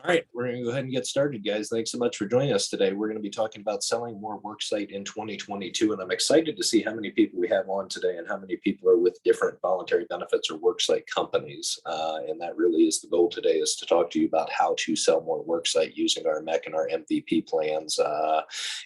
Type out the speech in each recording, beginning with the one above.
All right, we're going to go ahead and get started, guys. Thanks so much for joining us today. We're going to be talking about selling more Worksite in 2022, and I'm excited to see how many people we have on today and how many people are with different voluntary benefits or Worksite companies. And that really is the goal today, is to talk to you about how to sell more Worksite using our Mech and our MVP plans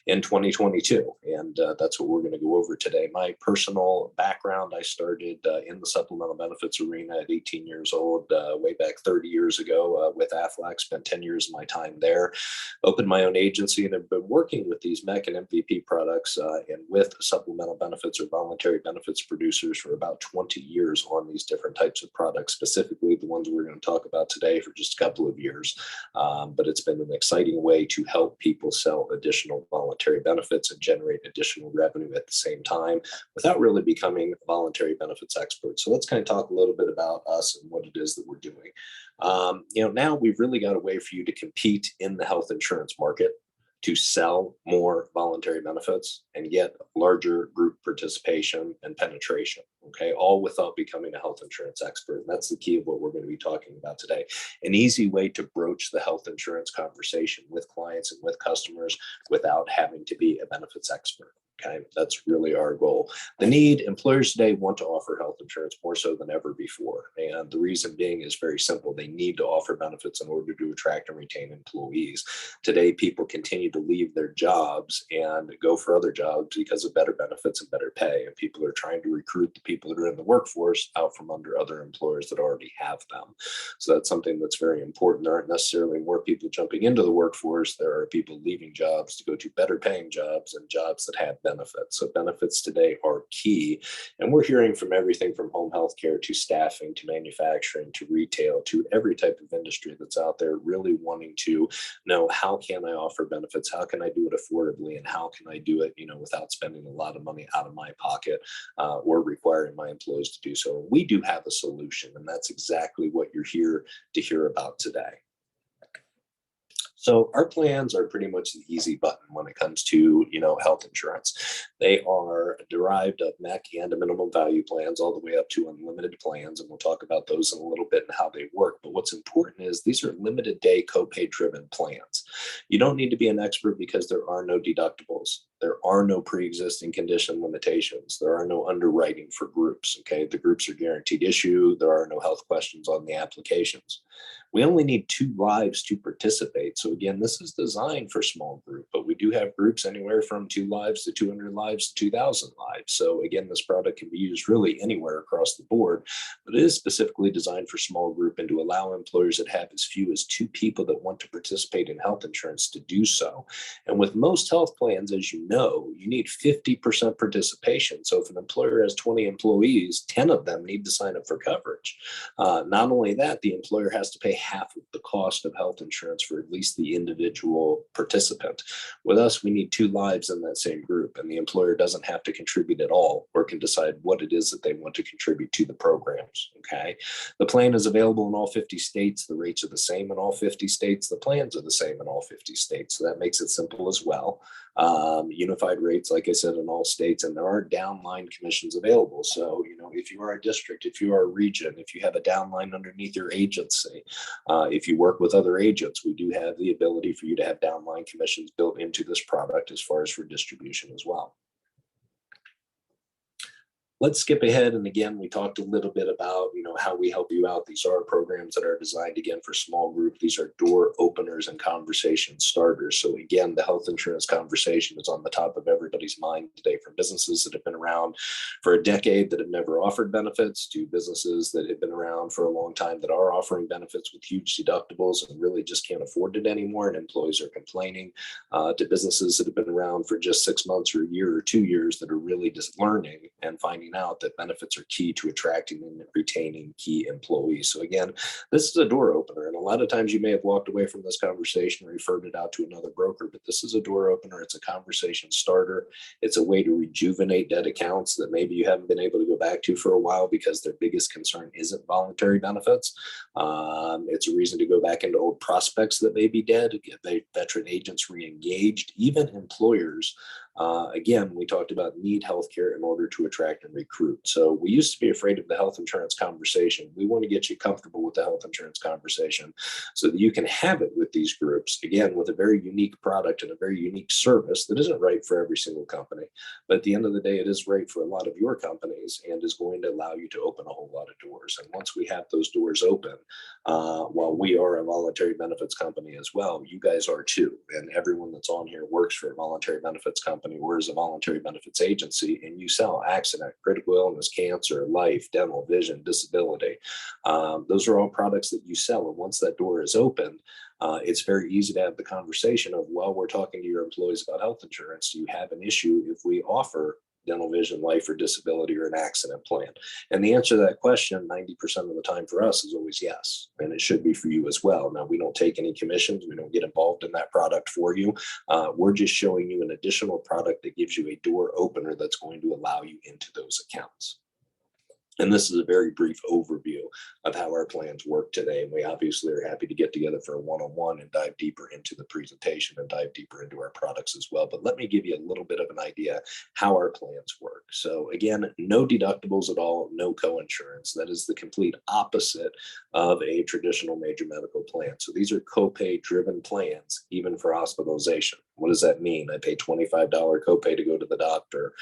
in 2022. And that's what we're going to go over today. My personal background, I started in the supplemental benefits arena at 18 years old, way back 30 years ago with Aflac. Spent 10 years of my time there, opened my own agency, and have been working with these Mech and MVP products and with supplemental benefits or voluntary benefits producers for about 20 years on these different types of products, specifically the ones we're going to talk about today for just a couple of years. But it's been an exciting way to help people sell additional voluntary benefits and generate additional revenue at the same time without really becoming voluntary benefits experts. So let's kind of talk a little bit about us and what it is that we're doing. Now we've really got a way for you to compete in the health insurance market, to sell more voluntary benefits and get larger group participation and penetration. Okay, all without becoming a health insurance expert. And that's the key of what we're going to be talking about today. An easy way to broach the health insurance conversation with clients and with customers without having to be a benefits expert. Okay, that's really our goal. The need, employers today want to offer health insurance more so than ever before. And the reason being is very simple. They need to offer benefits in order to attract and retain employees. Today, people continue to leave their jobs and go for other jobs because of better benefits and better pay. And people are trying to recruit the people that are in the workforce out from under other employers that already have them. So that's something that's very important. There aren't necessarily more people jumping into the workforce. There are people leaving jobs to go to better paying jobs and jobs that have benefits. So benefits today are key. And we're hearing from everything from home health care to staffing to manufacturing to retail to every type of industry that's out there really wanting to know, how can I offer benefits? How can I do it affordably? And how can I do it, without spending a lot of money out of my pocket or requiring my employees to do so? We do have a solution, and that's exactly what you're here to hear about today. So our plans are pretty much the easy button when it comes to, health insurance. They are derived of Mech and a minimum value plans all the way up to unlimited plans. And we'll talk about those in a little bit and how they work. But what's important is these are limited day copay driven plans. You don't need to be an expert because there are no deductibles. There are no pre-existing condition limitations. There are no underwriting for groups. Okay. The groups are guaranteed issue. There are no health questions on the applications. We only need 2 lives to participate. So again, this is designed for small group, but we do have groups anywhere from 2 lives to 200 lives to 2,000 lives. So again, this product can be used really anywhere across the board, but it is specifically designed for small group and to allow employers that have as few as 2 people that want to participate in health insurance to do so. And with most health plans, as you know, you need 50% participation. So if an employer has 20 employees, 10 of them need to sign up for coverage. Not only that, the employer has to pay half of the cost of health insurance for at least the individual participant. With us, we need 2 lives in that same group, and the employer doesn't have to contribute at all or can decide what it is that they want to contribute to the programs. Okay. The plan is available in all 50 states. The rates are the same in all 50 states. The plans are the same in all 50 states. So that makes it simple as well. Unified rates, like I said, in all states, and there are downline commissions available. So, if you are a district, if you are a region, if you have a downline underneath your agency, if you work with other agents, we do have the ability for you to have downline commissions built into this product as far as for distribution as well. Let's skip ahead. And again, we talked a little bit about, how we help you out. These are programs that are designed, again, for small group. These are door openers and conversation starters. So again, the health insurance conversation is on the top of everybody's mind today, from businesses that have been around for a decade that have never offered benefits to businesses that have been around for a long time that are offering benefits with huge deductibles and really just can't afford it anymore. And employees are complaining, to businesses that have been around for just 6 months or a year or 2 years that are really just learning and finding out that benefits are key to attracting and retaining key employees. So again, this is a door opener. And a lot of times you may have walked away from this conversation and referred it out to another broker, but this is a door opener. It's a conversation starter. It's a way to rejuvenate dead accounts that maybe you haven't been able to go back to for a while because their biggest concern isn't voluntary benefits. It's a reason to go back into old prospects that may be dead, get veteran agents re-engaged, even employers Again, we talked about need healthcare in order to attract and recruit. So we used to be afraid of the health insurance conversation. We want to get you comfortable with the health insurance conversation so that you can have it with these groups, again, with a very unique product and a very unique service that isn't right for every single company. But at the end of the day, it is right for a lot of your companies and is going to allow you to open a whole lot of doors. And once we have those doors open, while we are a voluntary benefits company as well, you guys are too. And everyone that's on here works for a voluntary benefits company or is a voluntary benefits agency, and you sell accident, critical illness, cancer, life, dental, vision, disability. Those are all products that you sell. And once that door is opened, it's very easy to have the conversation of, well, we're talking to your employees about health insurance. Do you have an issue if we offer dental, vision, life, or disability, or an accident plan? And the answer to that question 90% of the time for us is always yes. And it should be for you as well. Now, we don't take any commissions. We don't get involved in that product for you. We're just showing you an additional product that gives you a door opener that's going to allow you into those accounts. And this is a very brief overview of how our plans work today. And we obviously are happy to get together for a one-on-one and dive deeper into the presentation and dive deeper into our products as well. But let me give you a little bit of an idea how our plans work. So again, no deductibles at all, no co-insurance. That is the complete opposite of a traditional major medical plan. So these are copay driven plans, even for hospitalization. What does that mean? I pay $25 copay to go to the doctor,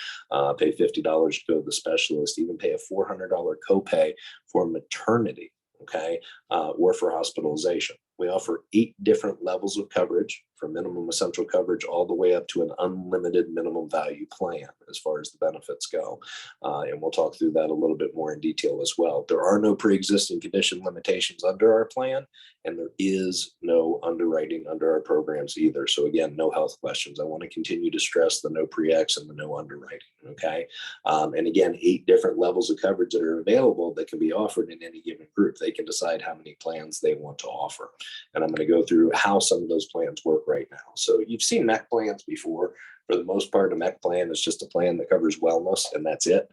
pay $50 to go to the specialist, even pay a $400 copay for maternity, okay, or for hospitalization. We offer 8 different levels of coverage, from minimum essential coverage all the way up to an unlimited minimum value plan as far as the benefits go. And we'll talk through that a little bit more in detail as well. There are no pre-existing condition limitations under our plan, and there is no underwriting under our programs either. So again, no health questions. I want to continue to stress the no pre-X and the no underwriting, okay? And again, 8 different levels of coverage that are available that can be offered in any given group. They can decide how many plans they want to offer. And I'm going to go through how some of those plans work right now. So you've seen Mech plans before. For the most part, a Mech plan is just a plan that covers wellness, and that's it.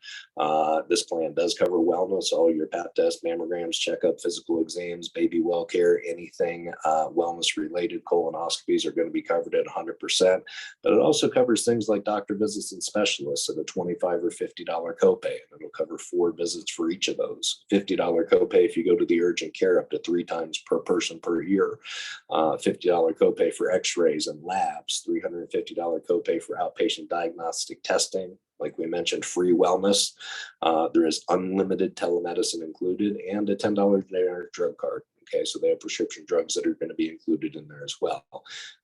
This plan does cover wellness, all your pap tests, mammograms, checkup, physical exams, baby well care, anything wellness related. Colonoscopies are going to be covered at 100%. But it also covers things like doctor visits and specialists at a $25 or $50 copay. And it'll cover 4 visits for each of those. $50 copay if you go to the urgent care up to 3 times per person per year. $50 copay for x-rays and labs. $350 copay for outpatient diagnostic testing. Like we mentioned, free wellness. There is unlimited telemedicine included, and a $10 generic drug card. Okay, so they have prescription drugs that are going to be included in there as well.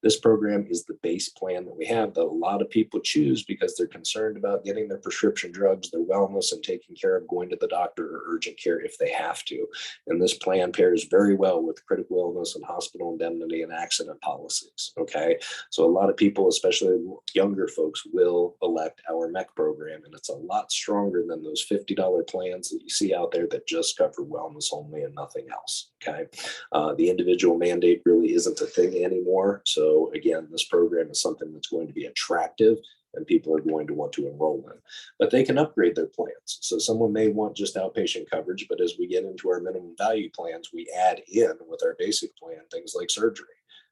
This program is the base plan that we have that a lot of people choose because they're concerned about getting their prescription drugs, their wellness, and taking care of going to the doctor or urgent care if they have to. And this plan pairs very well with critical illness and hospital indemnity and accident policies. Okay, so a lot of people, especially younger folks, will elect our Mech program, and it's a lot stronger than those $50 plans that you see out there that just cover wellness only and nothing else. Okay. The individual mandate really isn't a thing anymore. So again, this program is something that's going to be attractive and people are going to want to enroll in. But they can upgrade their plans. So someone may want just outpatient coverage, but as we get into our minimum value plans, we add in with our basic plan things like surgery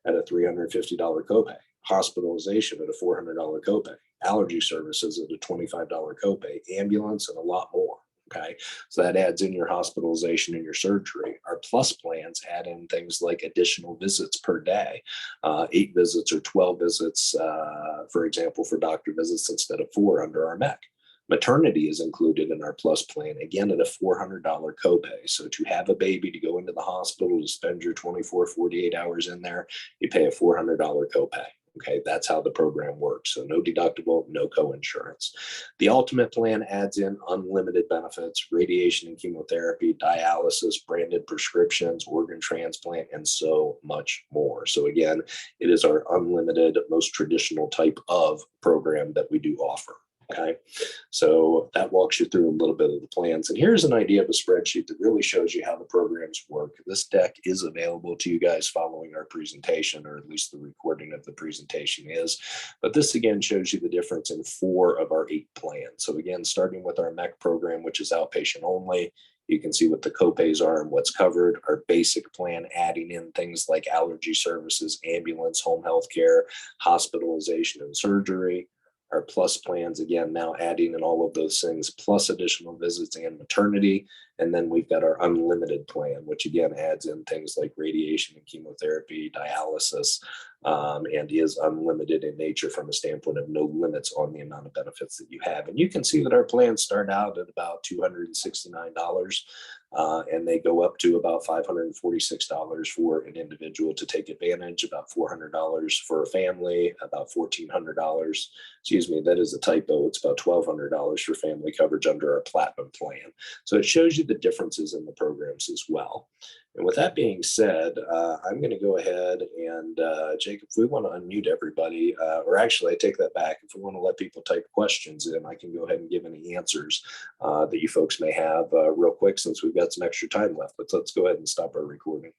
at a $350 copay, hospitalization at a $400 copay, allergy services at a $25 copay, ambulance, and a lot more. Okay, so that adds in your hospitalization and your surgery. Our plus plans add in things like additional visits per day, 8 visits or 12 visits, for example, for doctor visits instead of 4 under our Mech. Maternity is included in our plus plan, again, at a $400 copay. So to have a baby, to go into the hospital, to spend your 24, 48 hours in there, you pay a $400 copay. Okay, that's how the program works. So no deductible, no co-insurance. The ultimate plan adds in unlimited benefits, radiation and chemotherapy, dialysis, branded prescriptions, organ transplant, and so much more. So again, it is our unlimited, most traditional type of program that we do offer. Okay, so that walks you through a little bit of the plans. And here's an idea of a spreadsheet that really shows you how the programs work. This deck is available to you guys following our presentation, or at least the recording of the presentation is. But this again shows you the difference in 4 of our 8 plans. So again, starting with our Mech program, which is outpatient only, you can see what the copays are and what's covered. Our basic plan, adding in things like allergy services, ambulance, home health care, hospitalization, and surgery. Our plus plans, again, now adding in all of those things, plus additional visits and maternity. And then we've got our unlimited plan, which again adds in things like radiation and chemotherapy, dialysis, and is unlimited in nature from a standpoint of no limits on the amount of benefits that you have. And you can see that our plans start out at about $269. And they go up to about $546 for an individual to take advantage, about $400 for a family, about $1,400. Excuse me, that is a typo. It's about $1,200 for family coverage under our platinum plan. So it shows you the differences in the programs as well. And with that being said, I'm going to go ahead and Jacob, if we want to unmute everybody, or actually I take that back. If we want to let people type questions in, I can go ahead and give any answers that you folks may have real quick since we've got some extra time left. But let's go ahead and stop our recording.